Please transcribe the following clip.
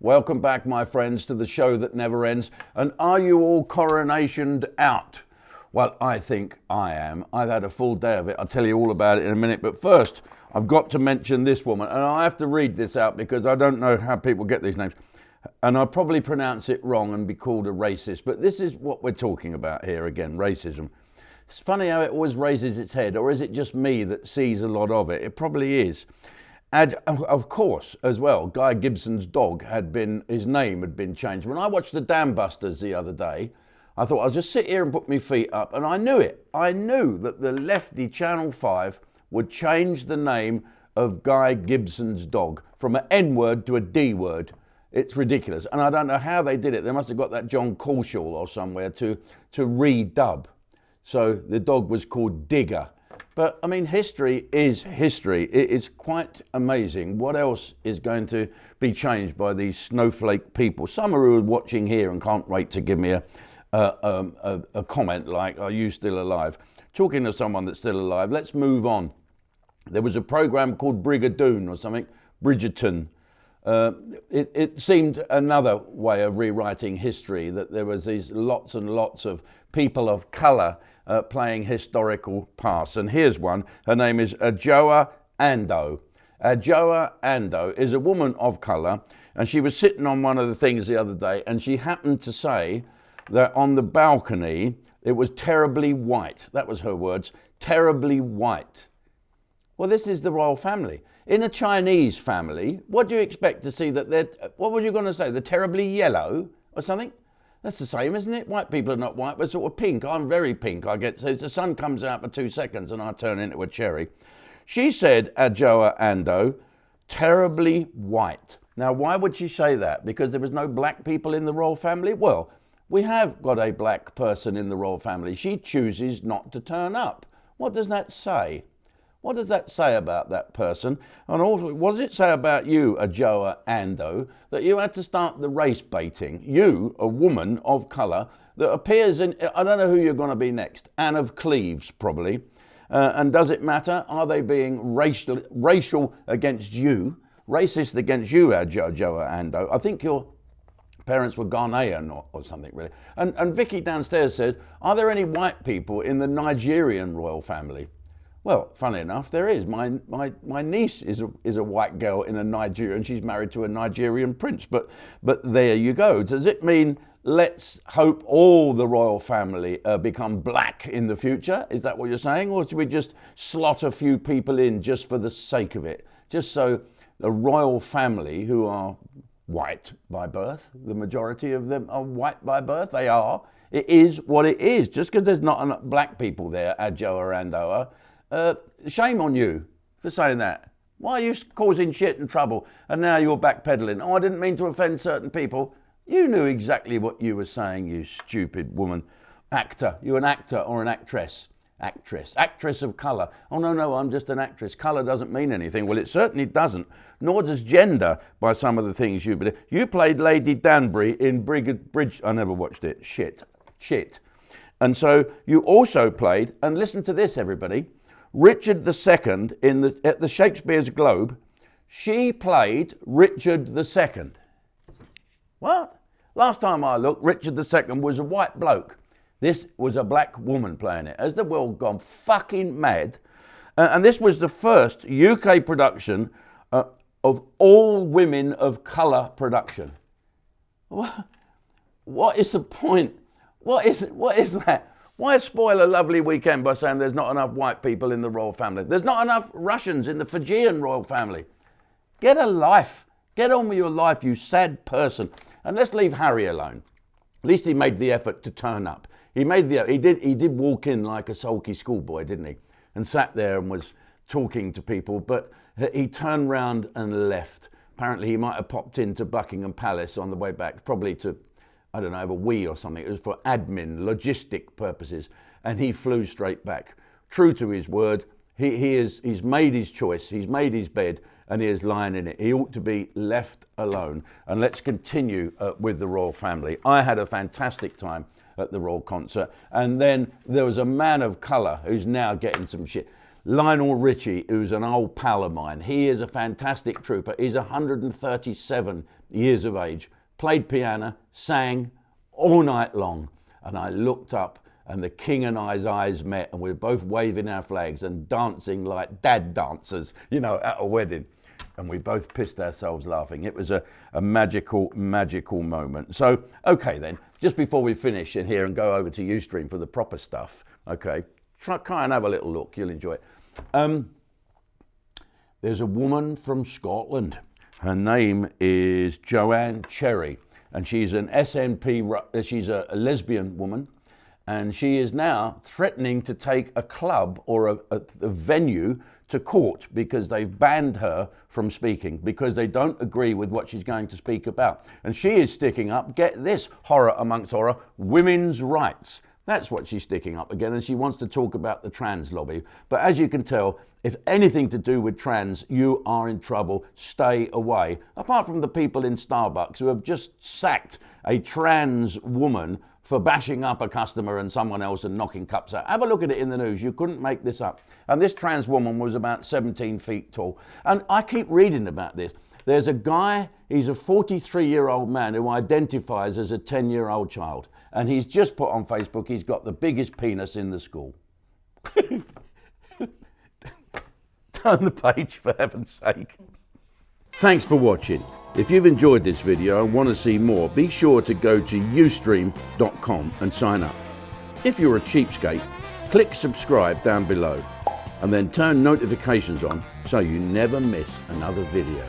Welcome back, my friends, to the show that never ends. And are you all coronationed out? Well, I think I am. I've had a full day of it. I'll tell you all about it in a minute. But first, I've got to mention this woman. And I have to read this out because I don't know how people get these names. And I'll probably pronounce it wrong and be called a racist. But this is what we're talking about here again, racism. It's funny how it always raises its head. Or is it just me that sees a lot of it? It probably is. And of course, as well, Guy Gibson's dog his name had been changed. When I watched the Dam Busters the other day, I thought I'll just sit here and put my feet up, and I knew it. I knew that the lefty Channel 5 would change the name of Guy Gibson's dog from an N word to a D word. It's ridiculous, and I don't know how they did it. They must have got that John Culshaw or somewhere to redub. So the dog was called Digger. But, I mean, history is history. It is quite amazing what else is going to be changed by these snowflake people. Some are watching here and can't wait to give me a comment like, are you still alive? Talking to someone that's still alive, let's move on. There was a program called Brigadoon or something, Bridgerton. It seemed another way of rewriting history, that there was these lots and lots of people of colour playing historical parts. And here's one. Her name is Adjoa Andoh. Adjoa Andoh is a woman of colour, and she was sitting on one of the things the other day, and she happened to say that on the balcony it was terribly white. That was her words, terribly white. Well, this is the royal family. In a Chinese family, what do you expect to see what were you going to say? They're terribly yellow or something? That's the same, isn't it? White people are not white, but sort of pink. I'm very pink. So the sun comes out for 2 seconds and I turn into a cherry. She said, Adjoa Andoh, terribly white. Now, why would she say that? Because there was no black people in the royal family? Well, we have got a black person in the royal family. She chooses not to turn up. What does that say? What does that say about that person? And also, what does it say about you, Adjoa Andoh, that you had to start the race baiting? You, a woman of colour, that appears in, I don't know who you're going to be next, Anne of Cleves, probably. And does it matter? Are they being racial against you, racist against you, Adjoa Andoh? I think your parents were Ghanaian or something, really. And Vicky downstairs says, are there any white people in the Nigerian royal family? Well, funnily enough, there is. My niece is a white girl in a Nigeria, and she's married to a Nigerian prince. But there you go. Does it mean let's hope all the royal family become black in the future? Is that what you're saying? Or should we just slot a few people in just for the sake of it? Just so the royal family, who are white by birth, the majority of them are white by birth, they are. It is what it is. Just because there's not enough black people there, Adjoa Andoh, shame on you for saying that. Why are you causing shit and trouble and now you're backpedaling? Oh, I didn't mean to offend certain people. You knew exactly what you were saying, you stupid woman. Actor. You're an actor or an actress. Actress of colour. Oh, no, I'm just an actress. Colour doesn't mean anything. Well, it certainly doesn't. Nor does gender by some of the things you did. You played Lady Danbury in Bridge. I never watched it. Shit. And so you also played, and listen to this, everybody, Richard II at the Shakespeare's Globe. She played Richard II. What? Last time I looked, Richard II was a white bloke. This was a black woman playing it. Has the world gone fucking mad? And this was the first UK production of all women of colour production. What is the point? What is that? Why spoil a lovely weekend by saying there's not enough white people in the royal family? There's not enough Russians in the Fijian royal family. Get a life. Get on with your life, you sad person. And let's leave Harry alone. At least he made the effort to turn up. He did walk in like a sulky schoolboy, didn't he? And sat there and was talking to people, but he turned round and left. Apparently he might have popped into Buckingham Palace on the way back, probably to, I don't know, have a wee or something. It was for admin, logistic purposes, and he flew straight back. True to his word, he's made his choice, he's made his bed, and he is lying in it. He ought to be left alone. And let's continue with the royal family. I had a fantastic time at the royal concert, and then there was a man of colour who's now getting some shit. Lionel Richie, who's an old pal of mine. He is a fantastic trooper. He's 137 years of age, played piano, sang all night long. And I looked up and the King and I's eyes met, and we were both waving our flags and dancing like dad dancers, you know, at a wedding. And we both pissed ourselves laughing. It was a magical, magical moment. So, okay then, just before we finish in here and go over to Ustream for the proper stuff, okay, try and have a little look, you'll enjoy it. There's a woman from Scotland. Her name is Joanne Cherry, and she's an SNP, she's a lesbian woman, and she is now threatening to take a club or a venue to court because they've banned her from speaking because they don't agree with what she's going to speak about. And she is sticking up, get this, horror amongst horror, women's rights. That's what she's sticking up again, and she wants to talk about the trans lobby. But as you can tell, if anything to do with trans, you are in trouble. Stay away. Apart from the people in Starbucks who have just sacked a trans woman for bashing up a customer and someone else and knocking cups out. Have a look at it in the news. You couldn't make this up. And this trans woman was about 17 feet tall. And I keep reading about this. There's a guy, he's a 43-year-old man who identifies as a 10-year-old child. And he's just put on Facebook, he's got the biggest penis in the school. Turn the page, for heaven's sake. Thanks for watching. If you've enjoyed this video and want to see more, be sure to go to ustream.com and sign up. If you're a cheapskate, click subscribe down below and then turn notifications on so you never miss another video.